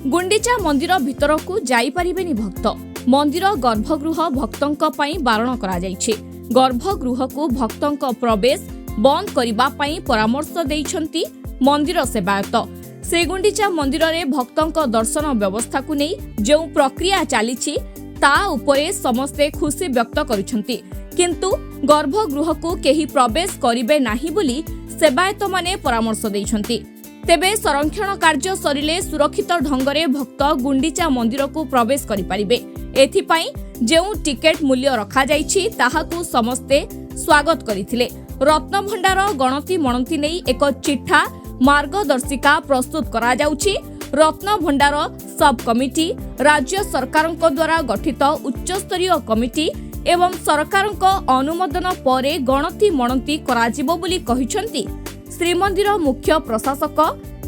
गुंडीचा मंदिर भितर को जाई परिबेनी भक्त। मंदिर गर्भगृह भक्तों पई बारण करा जायछि। गर्भगृह को भक्तों प्रवेश बंद करिबा पई परामर्श दैछंती मंदिर सेवायत। श्रीगुंडीचा मंदिर में भक्तों दर्शन व्यवस्था को नहीं जो प्रक्रिया चली ता उपरे समस्ते खुशी व्यक्त करुछंती, किंतु गर्भगृह को केही प्रवेश करिबे नाही बोली सेवायत माने परामर्श दैछंती। तेबे संरक्षण कार्य सरिले सुरक्षित ढंगरे भक्त गुंडीचा मंदिर को प्रवेश करि परिबे। एथिपाई जेउ टिकेट मूल्य रखा जाइछि ताहाकू समस्ते स्वागत करिथिले। रत्न भंडार गणति मणति नै एक चिठा मार्गदर्शिका प्रस्तुत करा जाउछि। रत्न भंडार सब कमिटी राज्य सरकार द्वारा गठित उच्च स्तरीय कमिटी एवं सरकार अनुमोदन परे गणति मणति कराजिबो बोली कहिसंती श्रीमंदिर मुख्य प्रशासक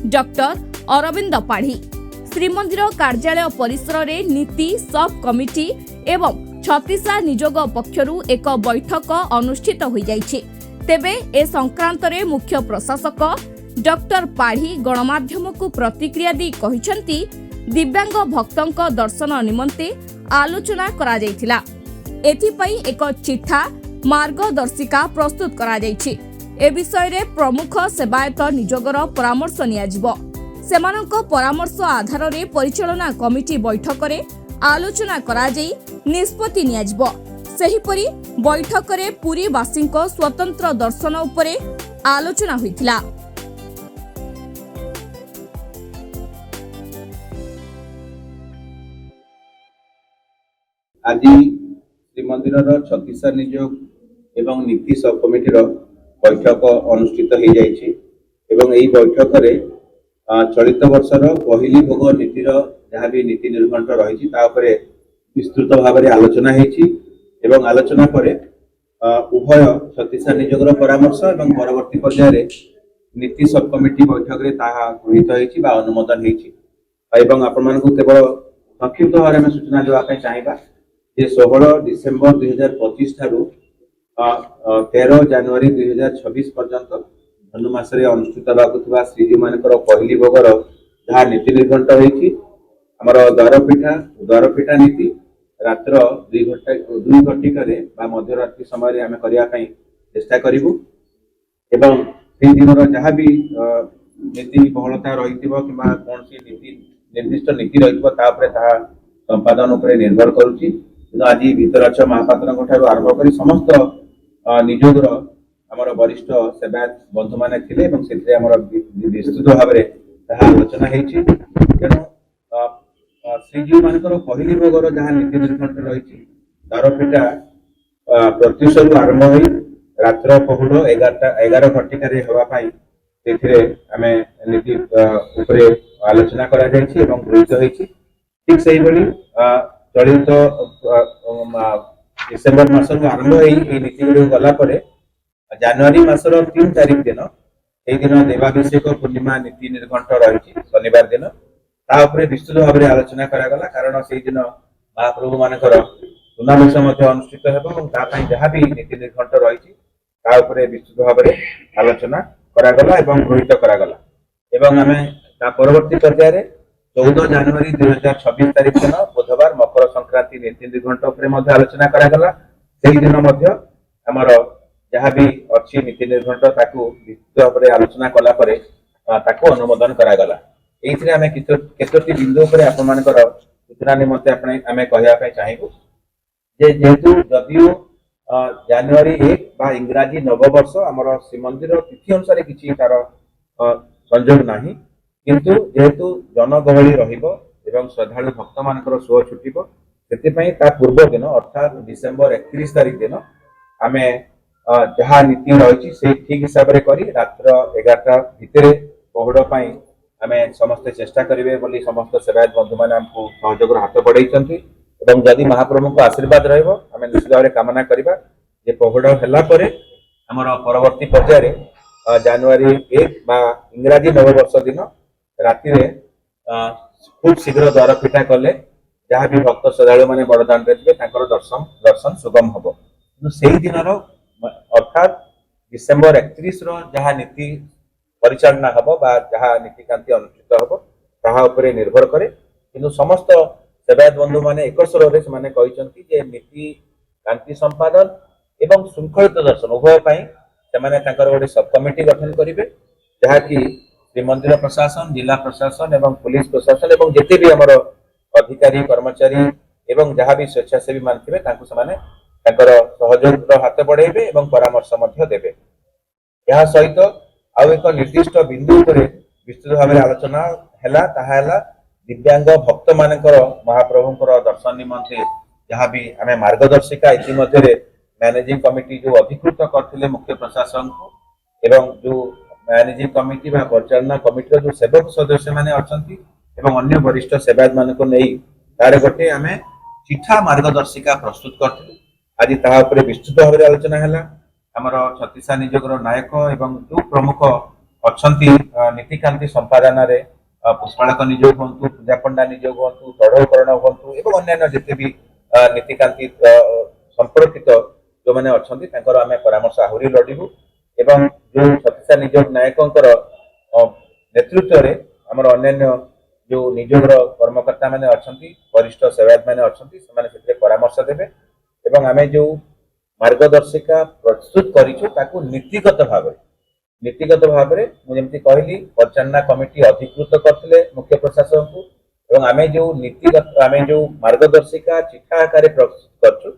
डॉक्टर अरविंद पाढ़ी। श्रीमंदिर कार्यालय परिसर रे नीति सब कमिटी एवं छत्तीसा निजोग पक्षरु एक बैठक अनुष्ठित होई जाइछि। तेबे ए संक्रांत रे मुख्य प्रशासक डॉक्टर पाढ़ी गणमाध्यम को प्रतिक्रिया दी कहिसंती दिव्यांग भक्तों दर्शन निमंते आलोचना करा जायथिला। एथिपई एक चिठा मार्गदर्शिका प्रस्तुत करा जायछि। ए विषय रे प्रमुख सेवायत निजोगर परामर्श नियाजिबो। सेमानंको परामर्श आधार रे परिचालना कमिटी बैठक रे आलोचना करा जाई निष्पत्ति नियाजिबो। सेहिपरि बैठक रे पुरी वासींको स्वतंत्र दर्शन उपरे आलोचना होइथिला। आज श्रीमंदिर छत्तीसा निजोग एवं नीति सब कमिटी बैठक अनुष्ठित हो जाइछि एवं एही बैठक रे चलित वर्षर पहली भोग नीतिर जहाँ भी नीति निर्घंट रही विस्तृत भाव में आलोचना होइछि एवं आलोचना परे उभय छत्तीसा निजोगर परामर्श एवं परवर्ती पर्याय नीति सब कमिटी बैठक रे ताहा गृहीत होइछि बा अनुमोदन होइछि। एवं आपण मानकु केवल संक्षिप्त भाव में सूचना देवा पई चाहिबा जे 16 डिसेम्बर 2025 ठारू 13 जनवरी 2026 पर्यंत धनु मासरे अनुष्ठित होगा श्रीजीव मानकर पहली भोगर जहाँ नीति निर्घंट होइछि हमर द्वारपीठा नीति रात्र 2 घटिका मध्यरात्रि समय आम करने चेष्टा करूँ एवं से दिन जहाँ भी नीति बहुलता रही कि कौन सी नीति निर्दिष्ट नीति रही संपादन उपर निर्भर करुच्ची। आज भितरच्छ महापात्र आरंभ कर समस्त निजोगर आमर वरिष्ठ सेवायत बंधु मैंने थे विस्तृत भाव में आलोचना होती। तेणु श्रीजीव मानकर पहली भोगर जहाँ नीति निर्घंट रही द्वारपीठा प्रत्युषरु आरंभ हो रात्र पहुड़ 11 घटिकार होगापाई आमे नीति उपरे आलोचना करा जायछि एवं गृहीत होइछि। ठीक सेही भली चलित डिसेम्बर मासर आरंभ होई नीति गुडी गला परे जनवरी मासर 3 तारिख दिन एही दिन देवाभिषेक पूर्णिमा नीति निर्घंट रही शनिवार दिन ता उपरे विस्तृत भाव में आलोचना करा गला। कारण से दिन महाप्रभु मानकर सुनावेश अनुष्ठित हेबो और ता पई जहाँ भी नीति निर्घंट रही ता उपरे विस्तृत भाव में आलोचना करा गला एवं गृहीत करा गला। एवं आमे ता परवर्ती पर्याय 14 जनवरी 2026 तारिख दिन बुधवार मकर संक्रांति नीति निर्घंट उपरे मध्य आलोचना करा गला। सेही दिन मध्य हमर जहाँ भी अच्छी नीति निर्घंट ताकू विस्तृत भाव में आलोचना कला परे ताकू अनुमोदन करा गला। एइथिरे आमे केतोटी बिंदु उपरे आपण मानकर सूचना निमंते आमे कहया पय चाहिबो जे जेतु जदियो जनवरी 1 बा इंग्राजी नववर्ष आमर श्रीमंदिर तिथि अनुसार किछि तार संयोग नाही, किंतु जेहेतु जनगहली रहिबो एवं श्रद्धालु भक्त मानकर शो छुटिबो सेतिपई ता पूर्व दिन अर्थात डिसेम्बर 31 तारिख दिन आमे जहाँ नीति रही से ठीक हिसाब से करी रात्र 11टा भितर पहुड़ पाई आमे समस्त चेष्टा करेंगे बोली समस्त सेवायत बंधु मैंने आमको सहयोग हाथ बढ़ाई एवं जदि महाप्रभु को आशीर्वाद रहिबो आमे निश्चित भाव में कामना करिबा जे पहुड़ हैला परे हमर परवर्ती पर्याय जनवरी 1 बा इंग्राजी नववर्ष दिन राति रे खूब शीघ्र द्वारपीठा कले जहाँ भी भक्त श्रद्धालु माने बड़दाण्ड रे दर्शन सुगम हबो। से दिन अर्थात डिसेम्बर 31 जहाँ नीति परिचालना हम जहाँ नीतिकांति अनुष्ठित हम ताहा उपरे निर्भर करे କିନ୍ତୁ ସମସ୍ତ ସେବାୟତ ବନ୍ଧୁ ମାନେ ଏକ ସ୍ୱରରେ ସେମାନେ କହିଛନ୍ତି ଯେ ନୀତି କାନ୍ତି ସମ୍ପାଦନ ଏବଂ ଶୃଙ୍ଖଳିତ ଦର୍ଶନ ଉଭୟ ପାଇଁ ସେମାନେ ତାଙ୍କର ଗୋଟେ ସବ୍ କମିଟି ଗଠନ କରିବେ, ଯାହାକି ଶ୍ରୀମନ୍ଦିର ପ୍ରଶାସନ, ଜିଲ୍ଲା ପ୍ରଶାସନ ଏବଂ ପୁଲିସ ପ୍ରଶାସନ ଏବଂ ଯେତେ ବି ଆମର ଅଧିକାରୀ କର୍ମଚାରୀ ଏବଂ ଯାହା ବି ସ୍ୱେଚ୍ଛାସେବୀ ମାନେ ଥିବେ ତାଙ୍କୁ ସେମାନେ ତାଙ୍କର ସହଯୋଗର ହାତ ବଢାଇବେ ଏବଂ ପରାମର୍ଶ ମଧ୍ୟ ଦେବେ। ଏହା ସହିତ ଆଉ ଏକ ନିର୍ଦ୍ଦିଷ୍ଟ ବିନ୍ଦୁ ଉପରେ ବିସ୍ତୃତ ଭାବରେ ଆଲୋଚନା ହେଲା, ତାହା ହେଲା ଦିବ୍ୟାଙ୍ଗ ଭକ୍ତ ମାନଙ୍କର ମହାପ୍ରଭୁଙ୍କର ଦର୍ଶନ ନିମନ୍ତେ ଯାହାବି ଆମେ ମାର୍ଗଦର୍ଶିକା ଇତିମଧ୍ୟରେ ମ୍ୟାନେଜିଂ କମିଟି ଯୋଉ ଅଧିକୃତ କରିଥିଲେ ମୁଖ୍ୟ ପ୍ରଶାସନକୁ ଏବଂ ଯୋଉ ମ୍ୟାନେଜିଂ କମିଟି ବା ପରିଚାଳନା କମିଟିର ଯୋଉ ସେବକ ସଦସ୍ୟ ମାନେ ଅଛନ୍ତି ଏବଂ ଅନ୍ୟ ବରିଷ୍ଠ ସେବାୟତ ମାନଙ୍କୁ ନେଇ ତାର ଗୋଟେ ଆମେ ଚିଠା ମାର୍ଗଦର୍ଶିକା ପ୍ରସ୍ତୁତ କରିଥିଲୁ। ଆଜି ତାହା ଉପରେ ବିସ୍ତୃତ ଭାବରେ ଆଲୋଚନା ହେଲା। ଆମର ଛତିଶା ନିଯୋଗର ନାୟକ ଏବଂ ଯୋଉ ପ୍ରମୁଖ ଅଛନ୍ତି ନୀତିକାନ୍ତି ସମ୍ପାଦନାରେ ପୁଷ୍ପାଳକ ନିଯୋଗ ହୁଅନ୍ତୁ, ପୂଜା ପଣ୍ଡା ନିଯୋଗ ହୁଅନ୍ତୁ, ତଢ଼ଉକରଣ ହୁଅନ୍ତୁ ଏବଂ ଅନ୍ୟାନ୍ୟ ଯେତେ ବି ନୀତିକାନ୍ତି ସମ୍ପର୍କିତ ଯୋଉମାନେ ଅଛନ୍ତି ତାଙ୍କର ଆମେ ପରାମର୍ଶ ଆହୁରି ଲୋଡ଼ିବୁ ଏବଂ ଯୋଉ ଛତିଶା ନିଯୋଗ ନାୟକଙ୍କର ନେତୃତ୍ୱରେ ଆମର ଅନ୍ୟାନ୍ୟ ଯୋଉ ନିଯୋଗର କର୍ମକର୍ତ୍ତା ମାନେ ଅଛନ୍ତି, ବରିଷ୍ଠ ସେବାୟତ ମାନେ ଅଛନ୍ତି, ସେମାନେ ସେଥିରେ ପରାମର୍ଶ ଦେବେ ଏବଂ ଆମେ ଯୋଉ ମାର୍ଗଦର୍ଶିକା ପ୍ରସ୍ତୁତ କରିଛୁ ତାକୁ ନୀତିଗତ ଭାବରେ ମୁଁ ଯେମିତି କହିଲି ପରିଚାଳନା କମିଟି ଅଧିକୃତ କରିଥିଲେ ମୁଖ୍ୟ ପ୍ରଶାସକଙ୍କୁ ଏବଂ ଆମେ ଯୋଉ ମାର୍ଗଦର୍ଶିକା ଚିଠା ଆକାରରେ ପ୍ରସ୍ତୁତ କରିଛୁ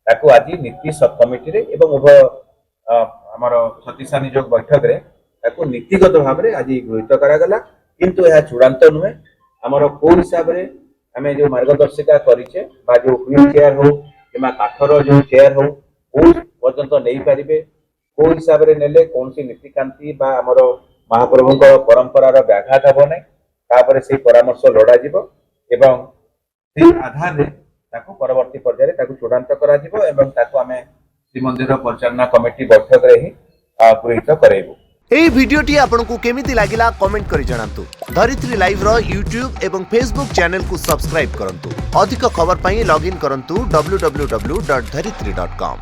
ତାକୁ ଆଜି ନୀତି ସବ୍ କମିଟିରେ ଏବଂ ଉଭୟ ଆମର ଛତିଶା ନିଯୋଗ ବୈଠକରେ ତାକୁ ନୀତିଗତ ଭାବରେ ଆଜି ଗୃହୀତ କରାଗଲା। କିନ୍ତୁ ଏହା ଚୂଡାନ୍ତ ନୁହେଁ। ଆମର କୋଉ ହିସାବରେ ଆମେ ଯୋଉ ମାର୍ଗଦର୍ଶିକା କରିଛେ ବା ଯୋଉ ହୁଇଲ ଚେୟାର ହଉ କିମ୍ବା କାଠର ଯୋଉ ଚେୟାର ହଉ କୋଉ ପର୍ଯ୍ୟନ୍ତ ନେଇପାରିବେ, କୋଉ ହିସାବରେ ନେଲେ କୌଣସି ନୀତିକାନ୍ତି ବା ଆମର ମହାପ୍ରଭୁଙ୍କ ପରମ୍ପରାର ବ୍ୟାଘାତ ହେବ ନାହିଁ, ତାପରେ ସେଇ ପରାମର୍ଶ ଲୋଡାଯିବ ଏବଂ ସେଇ ଆଧାରରେ ତାକୁ ପରବର୍ତ୍ତୀ ପର୍ଯ୍ୟାୟରେ ତାକୁ ଚୂଡାନ୍ତ କରାଯିବ ଏବଂ ତାକୁ ଆମେ ଶ୍ରୀମନ୍ଦିର ପରିଚାଳନା କମିଟି ବୈଠକରେ ହିଁ ଗୃହୀତ କରାଇବୁ। ଏହି ଭିଡିଓଟି ଆପଣଙ୍କୁ କେମିତି ଲାଗିଲା କमेंट କରି ଜଣାନ୍ତୁ। ଧରିତ୍ରୀ ଲାଇଭ୍ ର यूट्यूब ଏବଂ फेसबुक चैनल को सब्सक्राइब କରନ୍ତୁ। ଅଧିକ ଖବର ପାଇଁ ଲଗଇନ୍ କରନ୍ତୁ www.dharitri.com।